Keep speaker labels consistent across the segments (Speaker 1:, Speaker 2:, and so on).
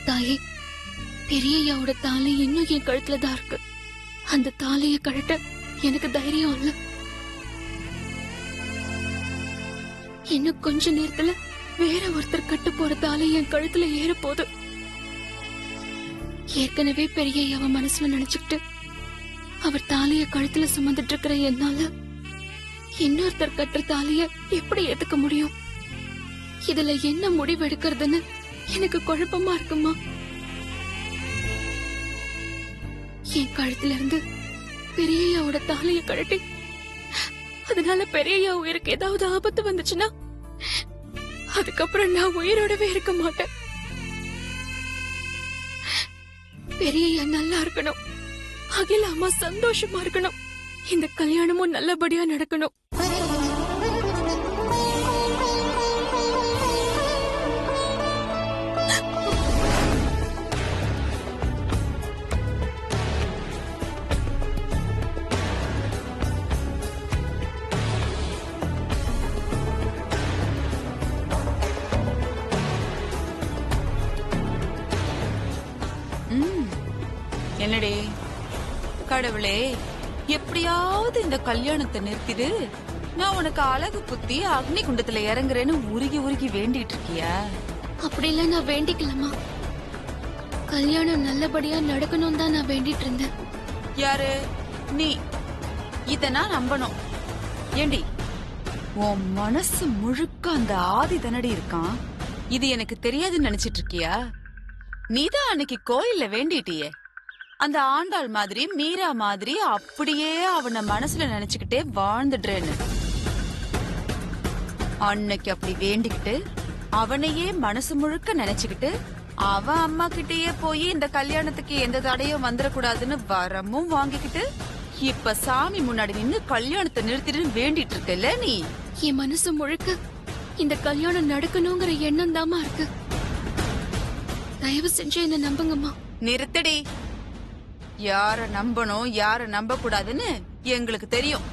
Speaker 1: தாயே, பெரியய்யாவோட தாலி இன்னும் என் கழுத்துல தான் இருக்கு. அந்த தாலியை கழட்ட எனக்கு தைரியம் இல்ல. இன்னும் கொஞ்ச நேரத்துல வேற ஒருத்தர் கட்டு போற தாலி என் கழுத்துல ஏற போகுது. ஏற்கனவே பெரியய்யாவ மனசுல நினைச்சுக்கிட்டு அவர் தாலிய கழுத்துல சுமந்துட்டு இருக்கிற என்னால இன்னொருத்தர் கட்டுற தாலிய எப்படி ஏத்துக்க முடியும்? இதுல என்ன முடிவு எடுக்கிறதுன்னு எனக்கு குழப்பமா இருக்குமா? என் கழுத்துல இருந்து பெரியய்யாவோட தாலிய கழட்டி அதனால பெரியய்யா உயிருக்கு ஏதாவது ஆபத்து வந்துச்சுன்னா அதுக்கப்புறம் நான் உயிரோடவே இருக்க மாட்டேன். பெரியய்யா நல்லா இருக்கணும், அகில அம்மா சந்தோஷமா இருக்கணும், இந்த கல்யாணமும் நல்லபடியா நடக்கணும்.
Speaker 2: என்னடே கடவுளே, எப்படியாவது இந்த கல்யாணத்தை நிறுத்திடு, நான் உனக்கு அழகு குத்தி அக்னி குண்டத்துல இறங்குறேன்னு உருகி உருகி வேண்டிட்டு இருக்கியா?
Speaker 1: அப்படிலாம் நான் வேண்டிக்கலாமா? கல்யாணம் நல்லபடியா நடக்கணும் தான் நான் வேண்டிட்டு இருந்தேன்.
Speaker 2: யாரு நீ? இத நான் நம்பணும். ஏண்டி, உன் மனசு முழுக்க அந்த ஆதி தனடி இருக்கான், இது எனக்கு தெரியாதுன்னு நினைச்சிட்டு இருக்கியா? நீதான் அன்னைக்கு கோயில்ல வேண்டிட்டியே, அந்த ஆண்டாள் மாதிரி மீரா மாதிரி அப்படியே அவனை மனசுல நினைச்சுக்கிட்டே வாழ்ந்துடுறேன்னு. அன்னைக்கு அப்படி வேண்டிக்கிட்டு அவனையே மனசு முழுக்க நினைச்சுக்கிட்டு அவன் அம்மா கிட்டயே போய் இந்த கல்யாணத்துக்கு எந்த தடையும் வந்துடக்கூடாதுன்னு வரமும் வாங்கிக்கிட்டு இப்ப சாமி முன்னாடி நின்னு கல்யாணத்தை நிறுத்திட்டு வேண்டிட்டு இருக்கல நீ.
Speaker 1: என் மனசு முழுக்க இந்த கல்யாணம் நடக்கணுங்கிற எண்ணம் தாமா இருக்கு. தயவு செஞ்சு என்ன நம்புங்கம்மா.
Speaker 2: நிறுத்தடி. யார நம்பணும் யார நம்ப கூடாதுன்னு எங்களுக்கு தெரியும்.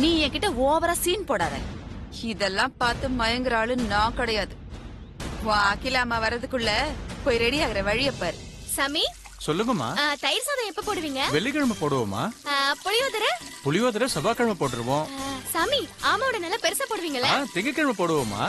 Speaker 2: நீ என்கிட்ட ஓவரா சீன் போடாத. இதெல்லாம் பார்த்து மயங்குற ஆளு நான் கிடையாது. அகிலா அம்மா வர்றதுக்குள்ள போய் ரெடி ஆகுற வழிய பாரு.
Speaker 3: சாமி
Speaker 4: சொல்லுங்கம்மா.
Speaker 3: தயிர் சாதம் எப்ப போடுவீங்க?
Speaker 4: வெள்ளிக்கிழமை போடுவோமா?
Speaker 3: புளியோதரை
Speaker 4: செவ்வாய்க்கிழமை போட்டுருவோம்.
Speaker 3: சாமி ஆமாவோட நல்லா பெருசா போடுவீங்களா?
Speaker 4: திங்கக்கிழமை போடுவோமா?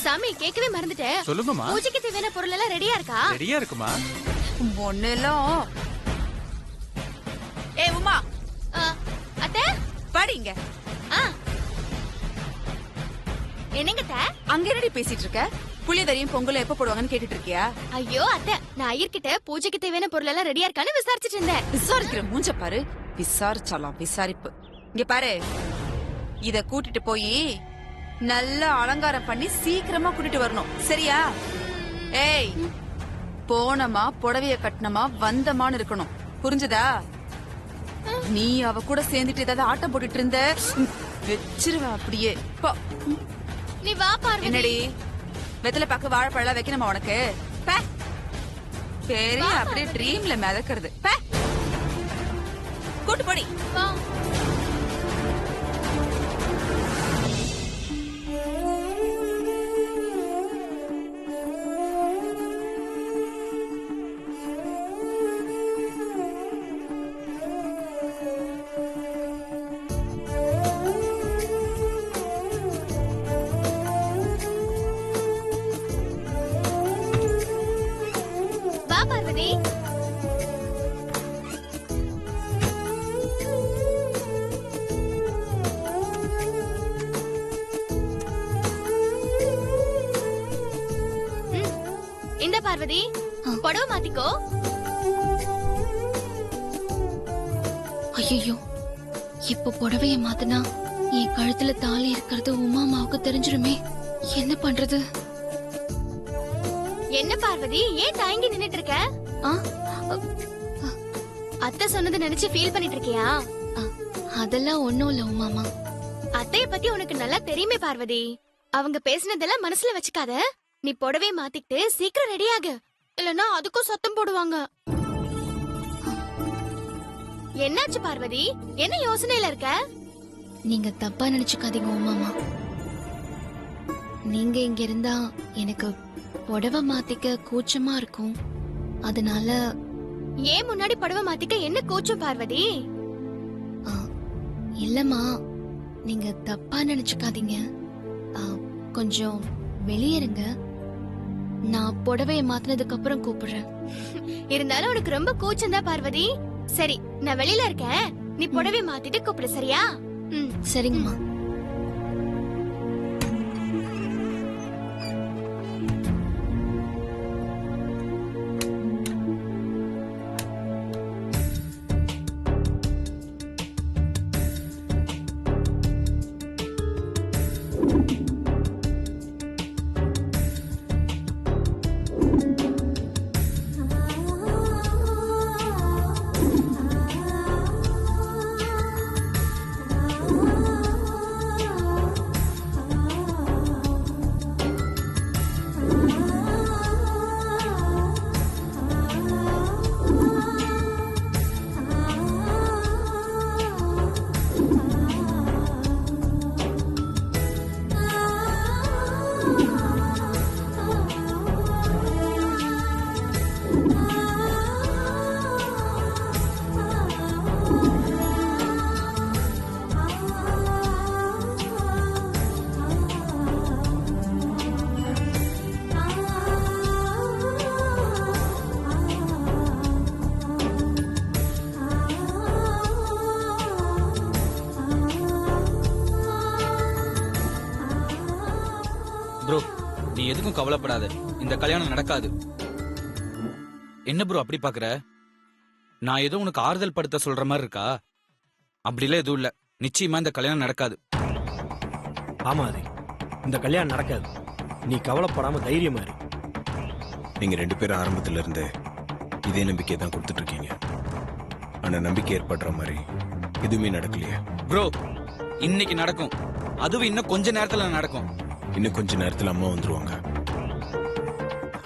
Speaker 3: சாமி கேட்கவே மறந்துட்டேன்.
Speaker 4: சொல்லுங்கம்மா.
Speaker 3: பூஜைக்கு தேவையான பொருள் எல்லாம் ரெடியா இருக்கா?
Speaker 4: ரெடியா இருக்குமா?
Speaker 2: ஒண்ணுலாம். ஏ உமா,
Speaker 3: அத்தை
Speaker 2: படிங்க.
Speaker 3: என்னங்க அத்தை?
Speaker 2: அங்க என்னடி பேசிட்டு இருக்க? புளியோதரையும் பொங்கலும் எப்ப போடுவாங்கன்னு கேட்டுட்டு இருக்கியா?
Speaker 3: ஐயோ அத்தை, நான் ஐயர்கிட்ட பூஜைக்கு தேவையான பொருள் எல்லாம் ரெடியா இருக்கான்னு விசாரிச்சுட்டு இருந்தேன்.
Speaker 2: விசாரிக்கிற மூஞ்ச பாரு. விசாரிச்சாலாம் விசாரிப்பு. இங்க பாரு, இத கூட்டிட்டு போய் நல்லா அலங்காரம் பண்ணி சீக்கிரமா கூட்டிட்டு வரணும், சரியா? ஏய், போனமா புடவைய கட்டணமா வந்தமான்னு இருக்கணும், புரிஞ்சுதா? நீ அவ கூட சேர்ந்துட்டு ஏதாவது ஆட்டம் போட்டுட்டு இருந்த வச்சிருவ அப்படியே.
Speaker 3: நீ வா பார்வதி.
Speaker 2: என்னடி வெத்தலை பாக்கு வாழைப்பழம் வைக்கணுமா உனக்கு? பெரிய அப்படியே ட்ரீம்ல மிதக்கிறது. கூட்டு போடி.
Speaker 3: வா. பார்வதி, இந்த பார்வதி புடவை மாத்திக்கோ.
Speaker 1: ஐயோ, இப்ப புடவைய மாத்தினா என் கழுத்துல தாலி இருக்கிறது உமாமாவுக்கு தெரிஞ்சிருமே. என்ன பண்றது?
Speaker 3: என்ன பார்வதி, ஏன் தயங்கி நின்னுட்டு இருக்க? அத்தை சொன்னதை நினைச்சு ஃபீல் பண்ணிட்டு இருக்கியா?
Speaker 1: அதெல்லாம் ஒண்ணும் இல்ல உமாமா.
Speaker 3: அத்தைய பத்தி உனக்கு நல்லா தெரியுமே பார்வதி. அவங்க பேசினதெல்லாம் மனசுல வச்சுக்காத. நீ புடவை மாத்திக்கிட்டு சீக்கிரம் ரெடி ஆகு, இல்லன்னா அதுக்கும் சத்தம் போடுவாங்க. என்னாச்சு பார்வதி, என்ன யோசனையில இருக்க?
Speaker 1: நீங்க தப்பா நினைச்சுக்காதீங்க உமாமா. நீங்க இங்க இருந்தா எனக்கு புடவை மாத்திக்க கூச்சமா இருக்கும். அதனால
Speaker 3: ஏன் முன்னாடி புடவை மாத்திக்க என்ன கூச்சம் பார்வதி?
Speaker 1: ஆ, இல்லம்மா, நீங்க தப்பா நினைச்சுக்காதீங்க. ஆ, கொஞ்சம் வெளியேறுங்க. நான் புடவைய மாத்தினதுக்கு அப்புறம் கூப்பிடுறேன்.
Speaker 3: இருந்தாலும் உனக்கு ரொம்ப கூச்சம் தான் பார்வதி. சரி, நான் வெளியில இருக்கேன், நீ புடவை மாத்திட்டு கூப்பிடு, சரியா?
Speaker 1: சரிங்கம்மா.
Speaker 5: ப்ரோ, நீ எதுக்கும் கவலைப்படாத. இந்த கல்யாணம் நடக்காது. என்ன ப்ரோ அப்படி பாக்குற? நான் ஏதோ உனக்கு ஆறுதல் படுத்த சொல்ற மாதிரி இருக்கா? அப்படிலாம் எதுவும் இல்ல. நிச்சயமா இந்த கல்யாணம் நடக்காது.
Speaker 6: ஆமா, அது இந்த கல்யாணம் நடக்காது. நீ கவலைப்படாம தைரியமா இரு.
Speaker 7: நீங்க 2 பேரும் ஆரம்பத்துல இருந்து இதே நம்பிக்கையை தான் கொடுத்துட்டு இருக்கீங்க. ஆனா நம்பிக்கை ஏற்படுற மாதிரி எதுவுமே நடக்கலையே.
Speaker 5: ப்ரோ, இன்னைக்கு நடக்கும். அதுவும் இன்னும் கொஞ்ச நேரத்துல நடக்கும்.
Speaker 7: இன்னும் கொஞ்ச நேரத்துல அம்மா வந்துருவாங்க.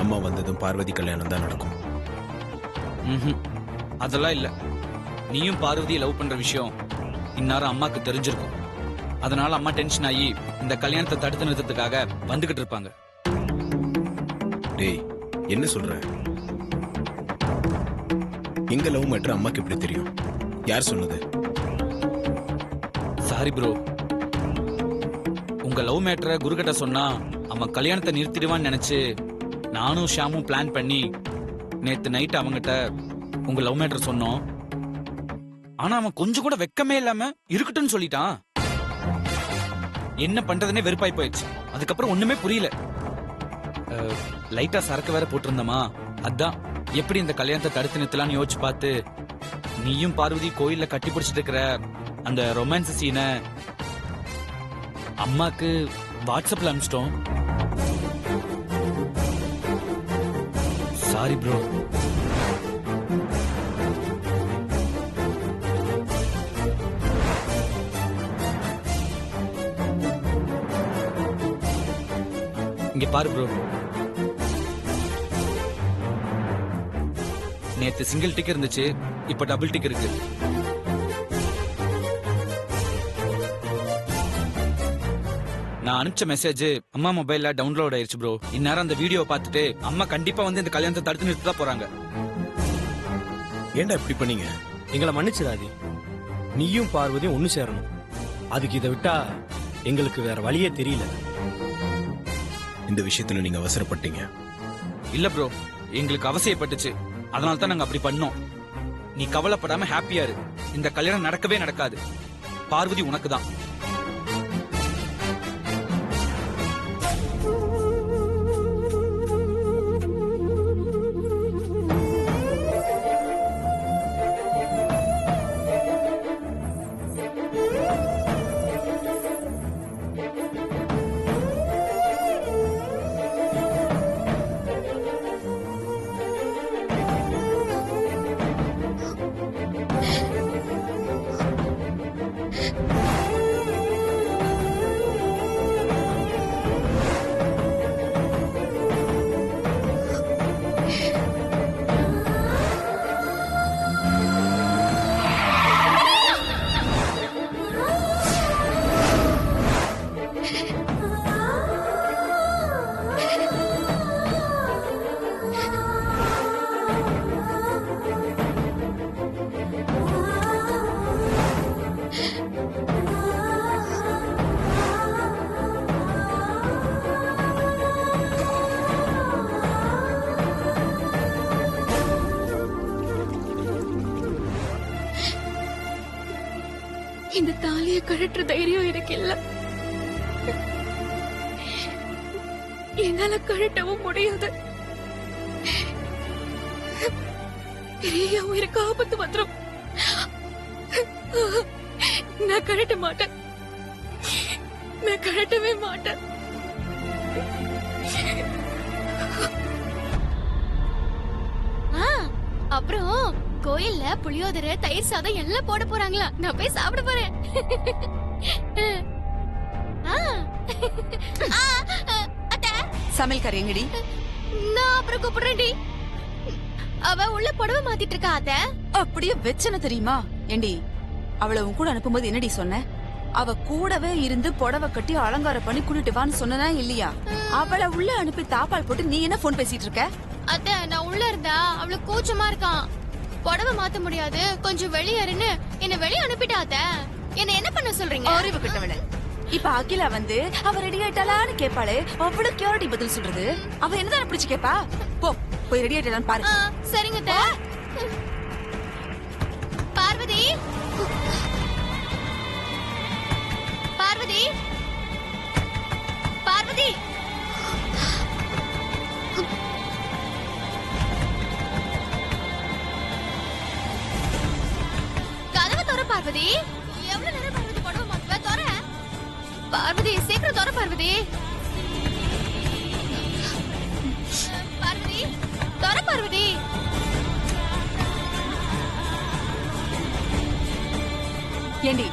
Speaker 7: அம்மா வந்ததும் பார்வதி கல்யாணம் தான் நடக்கும்.
Speaker 5: ம்ஹும். அதெல்லாம் இல்ல. நீயும் பார்வதியை லவ் பண்ற விஷயம் இந்நேரம் அம்மாக்கு தெரிஞ்சிருக்கும். அதனால அம்மா டென்ஷன் ஆகி இந்த கல்யாணத்தை தடுத்து நிறுத்தத்துக்காக வந்துகிட்டு இருப்பாங்க.
Speaker 7: டேய், என்ன சொல்ற? எங்க லவ் மேட்டர் அம்மாக்கு எப்படி தெரியும்? யார் சொன்னது?
Speaker 5: சாரி ப்ரோ, உங்க லவ் மேட்டரை குருகிட்ட சொன்னா அவன் கல்யாணத்தை நிறுத்திடுவான்னு நினைச்சு நானும் ஷாமும் பிளான் பண்ணி நேத்து நைட் அவங்கிட்ட உங்க லவ் மேட்டர் சொன்னோம். ஆனா அவன் கொஞ்சம் கூட வெக்கமே இல்லாம இருக்கட்டும்னு சொல்லிட்டான். என்ன பண்றதுன்னே வெறுப்பாய் போயிடுச்சு. அதுக்கப்புறம் ஒண்ணுமே புரியல. லைட்டா சரக்கு வேற போட்டிருந்தமா, அதான் எப்படி இந்த கல்யாணத்தை தடுத்து நிறுத்தலாம்னு யோசிச்சு பார்த்து நீயும் பார்வதி கோயில்ல கட்டி பிடிச்சிட்டு இருக்கிற அந்த ரொமான்ஸ் சீனை அம்மாக்கு வாட்ஸ்அப்ல அனுப்பிச்சிட்டோம். Sorry bro. இங்க பாரு ப்ரோ, நேத்து சிங்கிள் டிக் இருந்துச்சு, இப்ப டபுள் டிக் இருக்கு. நான் அனுப்பிச்ச மெசேஜ் அம்மா மொபைல்ல டவுன்லோட் ஆயிருச்சு ப்ரோ. இந்நேரம் அந்த வீடியோ பார்த்துட்டு அம்மா கண்டிப்பா வந்து இந்த கல்யாணத்தை தடுத்து நிறுத்த போறாங்க.
Speaker 7: ஏன்டா இப்படி பண்ணீங்க?
Speaker 6: எங்களை மன்னிச்சிடாது. நீயும் பார்வதியும் ஒண்ணு சேரணும். அதுக்கு இதை விட்டா எங்களுக்கு வேற வழியே தெரியல.
Speaker 7: இந்த விஷயத்துல நீங்க அவசரப்பட்டீங்க.
Speaker 5: இல்ல ப்ரோ, எங்களுக்கு அவசியப்பட்டுச்சு. அதனால தான் நாங்க அப்படி பண்ணோம். நீ கவலைப்படாம ஹாப்பியா இரு. இந்த கல்யாணம் நடக்கவே நடக்காது. பார்வதி உனக்கு தான்.
Speaker 1: இந்த தாலிய கழற்ற தைரியம் எனக்கு இல்ல. என்னால கழட்டவும் முடியாது. பெரிய உயிருக்கு ஆபத்து வந்துரும். நான் கழட்ட மாட்டேன். நான் கழட்டவே மாட்டேன்.
Speaker 3: அப்புறம் கோயில்ல புளியோதரை, தயிர் சாதம் எல்லாம் போட போறாங்களா? நான் போய் சாப்பிட போறேன். அத்தை,
Speaker 2: சமையல்காரி எங்கடி?
Speaker 3: நான் அப்புறம் கூப்பிடுறேன்டி. அவ உள்ள புடவை மாத்திட்டு இருக்கா அத்தை.
Speaker 2: அப்படியே வெச்சன தெரியுமா? ஏண்டி அவளை உன் கூட அனுப்பும்போது என்னடி சொன்ன? அவ கூடவே இருந்து புடவை கட்டி அலங்காரம் பண்ணி கூட்டிட்டு வான்னு சொன்னனா இல்லையா? அவளை உள்ள அனுப்பி தாப்பால் போட்டு நீ என்ன போன் பேசிட்டு இருக்க?
Speaker 3: அத்தை, நான் உள்ள இருந்தா அவளுக்கு கூச்சமா இருக்கான். புடவை மாத்த முடியாது, கொஞ்சம் வெளியேறுன்னு என்ன வெளிய அனுப்பிட்டா அத்தை. என்ன என்ன பண்ண சொல்றீங்க?
Speaker 2: அறிவு கிட்டவள. இப்ப அகிலா வந்து அவ ரெடி ஆயிட்டாளான்னு கேப்பாளே, அவ்வளவு கியூரிட்டி பதில் சொல்றது. அவ என்னதான் பிடிச்சு கேப்பா? போ போய் ரெடி ஆயிட்டாளான்னு பாரு.
Speaker 3: சரிங்க அத்தை. பார்வதி, பார்வதி, பார்வதி. கதவை தொற பார்வதி. எவ்வளவு நேரம் பார்வதி புடவை மாத்துவ? தொற பார்வதி, சீக்கிரம் தொற பார்வதி. பார்வதி, தொற பார்வதி.
Speaker 2: ஏண்டி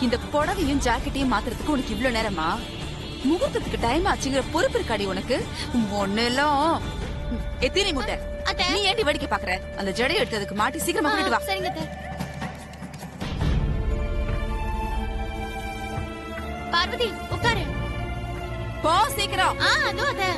Speaker 2: இந்த புடவையும் ஜாக்கெட்டையும் மாத்துறதுக்கு உனக்கு இவ்வளவு நேரமா? முகூர்த்தத்துக்கு டைம் ஆச்சுங்கிற பொறுப்பு இருக்காடி உனக்கு? ஒன்னெல்லாம் எத்தனை முட்டை
Speaker 3: அத்தை.
Speaker 2: நீ ஏண்டி வேடிக்கை பாக்குற? அந்த ஜடை எடுத்ததுக்கு மாட்டி சீக்கிரமா கூட்டிட்டு வா.
Speaker 3: சரிங்க அத்தை. பார்வதி, உட்காரு.
Speaker 2: போ சீக்கிரம்.
Speaker 3: அதோ அத்தை.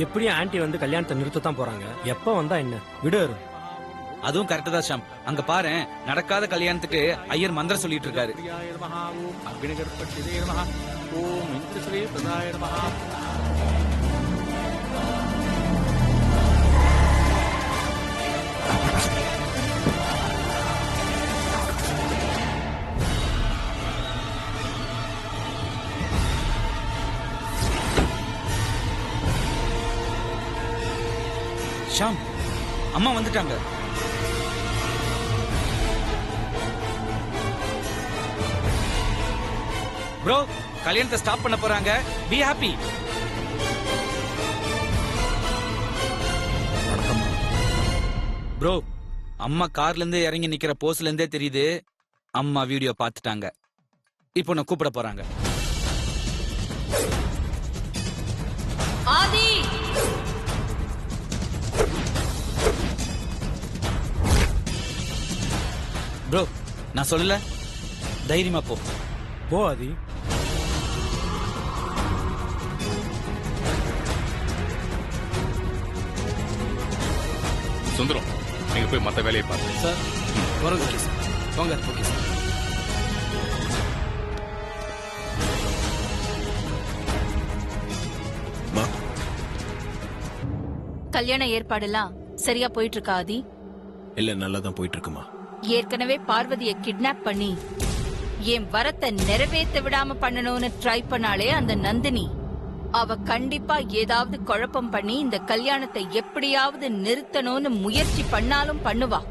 Speaker 6: எப்படியும் ஆன்ட்டி வந்து கல்யாணத்தை நிறுத்தத்தான் போறாங்க. எப்ப வந்தா என்ன? விடு.
Speaker 5: அதுவும் கரெக்ட் தான் ஷாம். அங்க பாரு, நடக்காத கல்யாணத்துக்கு ஐயர் மந்திரம் சொல்லிட்டு இருக்காரு.
Speaker 4: ஓம் இந்திரஸ்ரீ பிரதாய நமஹ.
Speaker 5: ஷாம், அம்மா வந்துட்டாங்க. ப்ரோ, கல்யாணத்தை ஸ்டாப் பண்ண போறாங்க. Be happy. ப்ரோ, அம்மா கார்ல இருந்து இறங்கி நிக்கிற போஸ்ல இருந்தே தெரியுது அம்மா வீடியோ பார்த்துட்டாங்க. இப்போ நான் கூப்பிட போறாங்க.
Speaker 2: ஆதி,
Speaker 5: ப்ரோ, நான் சொல்லல, தைரியமா போ.
Speaker 6: போ ஆதி.
Speaker 8: சுந்தரம், நீங்க போய் மத்த வேலையை பாருங்க.
Speaker 6: சார் வரங்க. ஓகே சார், வாங்க. Okay sir.
Speaker 2: கல்யாண ஏற்பாடெல்லாம்
Speaker 9: சரியா போயிட்டு இருக்கா ஆதி?
Speaker 7: இல்ல நல்லா தான் போயிட்டு இருக்குமா.
Speaker 9: ஏற்கனவே பார்வதியை கிட்னாப் பண்ணி என் வரத்தை நிறைவேற்ற விடாம பண்ணணும்னு ட்ரை பண்ணாலே அந்த நந்தினி. அவ கண்டிப்பா ஏதாவது குழப்பம் பண்ணி இந்த கல்யாணத்தை எப்படியாவது நிறுத்தணும்னு முயற்சி பண்ணாலும் பண்ணுவா.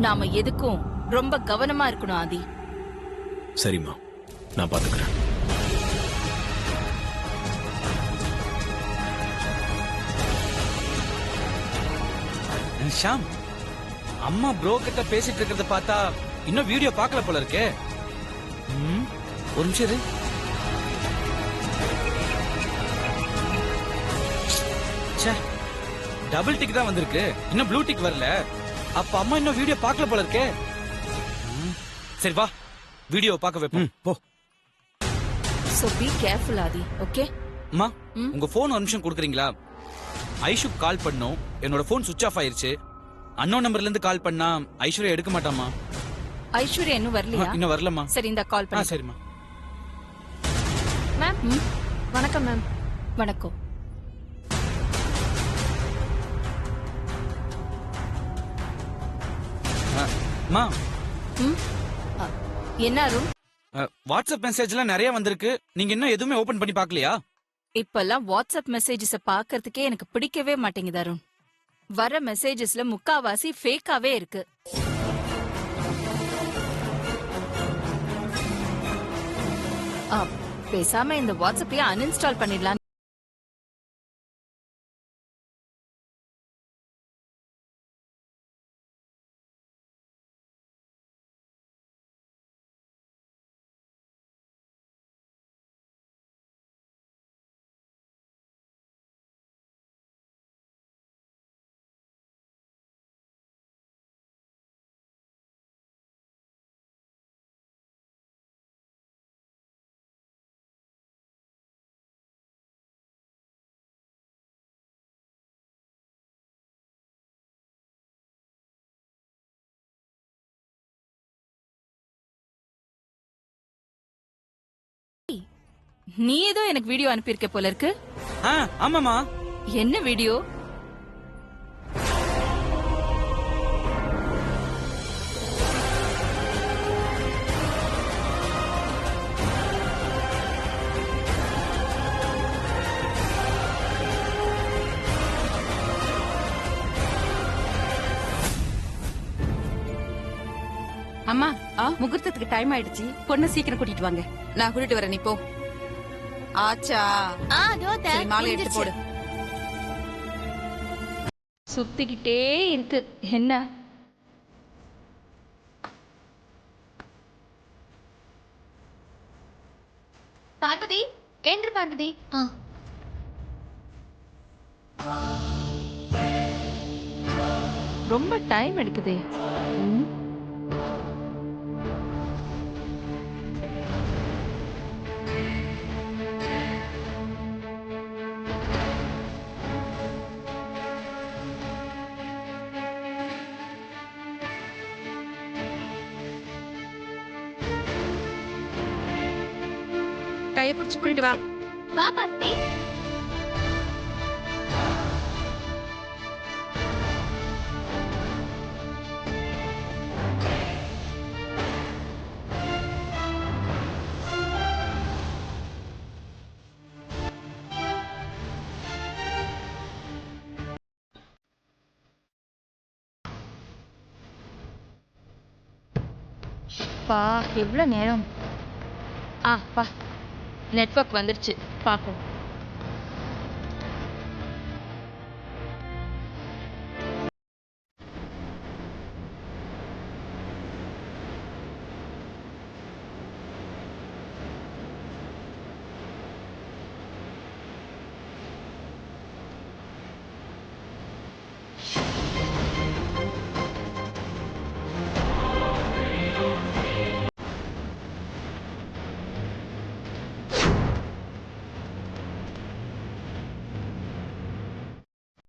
Speaker 9: நாம எதுக்கும் ரொம்ப கவனமா இருக்கணும் ஆதி.
Speaker 7: சரிம்மா, நான் பாத்துக்கிறேன்.
Speaker 5: ஷாம், அம்மா ப்ரோ கிட்ட பேசிட்டு இருக்கிறத பார்த்தா இன்னும் வீடியோ பார்க்கல போல இருக்கே. ஒரு நிமிஷம் இரு. டபுள் டிக் தான் வந்திருக்கு, இன்னும் ப்ளூ டிக் வரல. அப்ப அம்மா இன்னும் வீடியோ பார்க்கல போல இருக்கே. சரி வா, வீடியோ பார்க்க வைப்போம். போ.
Speaker 9: So be careful Aadhi, okay?
Speaker 5: அம்மா, உங்க போன் ஒரு நிமிஷம் கொடுக்குறீங்களா? ஐஷுக்கு கால் பண்ணோம், என்னோட போன் சுவிட்ச் ஆஃப் ஆயிருச்சு. அன்னோன் நம்பர்ல இருந்து கால் பண்ணா ஐஸ்வர்யா எடுக்க மாட்டாமா.
Speaker 9: ஐஸ்வர்யா இன்னும் வரலையா?
Speaker 5: இன்னும் வரலமா.
Speaker 9: சரி, இந்த கால் பண்ணு.
Speaker 5: சரிம்மா.
Speaker 3: மேம் வணக்கம் மேம்.
Speaker 9: வணக்கம்.
Speaker 5: அம்மா,
Speaker 9: என்ன அருண்?
Speaker 5: வாட்ஸ்அப் மெசேஜ்லாம் நிறைய வந்திருக்கு, நீங்க இன்னும் எதுவுமே ஓபன் பண்ணி பார்க்கலையா?
Speaker 9: இப்பெல்லாம் வாட்ஸ்அப் மெசேஜஸ் பார்க்கறதுக்கே எனக்கு பிடிக்கவே மாட்டேங்குது அருண். வர மெசேஜஸ்ல முக்காவாசி ஃபேக்காவே இருக்கு. பேசாம இந்த வாட்ஸ்அப்பையே அன்இன்ஸ்டால் பண்ணிடலாம். நீ ஏதோ எனக்கு வீடியோ அனுப்பியிருக்க போல இருக்கு.
Speaker 5: ஆமாமா.
Speaker 9: என்ன வீடியோ?
Speaker 10: அம்மா, முகூர்த்தத்துக்கு டைம் ஆயிடுச்சு, பொண்ணு சீக்கிரம் கூட்டிட்டு வாங்க.
Speaker 2: நான் கூட்டிட்டு வரேன், நீ போ. ஆச்சா, சரி, மாலை எடுத்து போடு.
Speaker 10: சுத்திக்கிட்டே இருக்கு. என்ன
Speaker 3: பார்வதி, ஏன்று பார்வதி.
Speaker 10: ரொம்ப டைம் எடுக்குதே. கையை பிடிச்சு கூட்டிட்டு வா.
Speaker 3: வா பார்வதி.
Speaker 10: பா, எவ்வளவு நேரம். பா, நெட்வொர்க் வந்துருச்சு, பாப்போம்.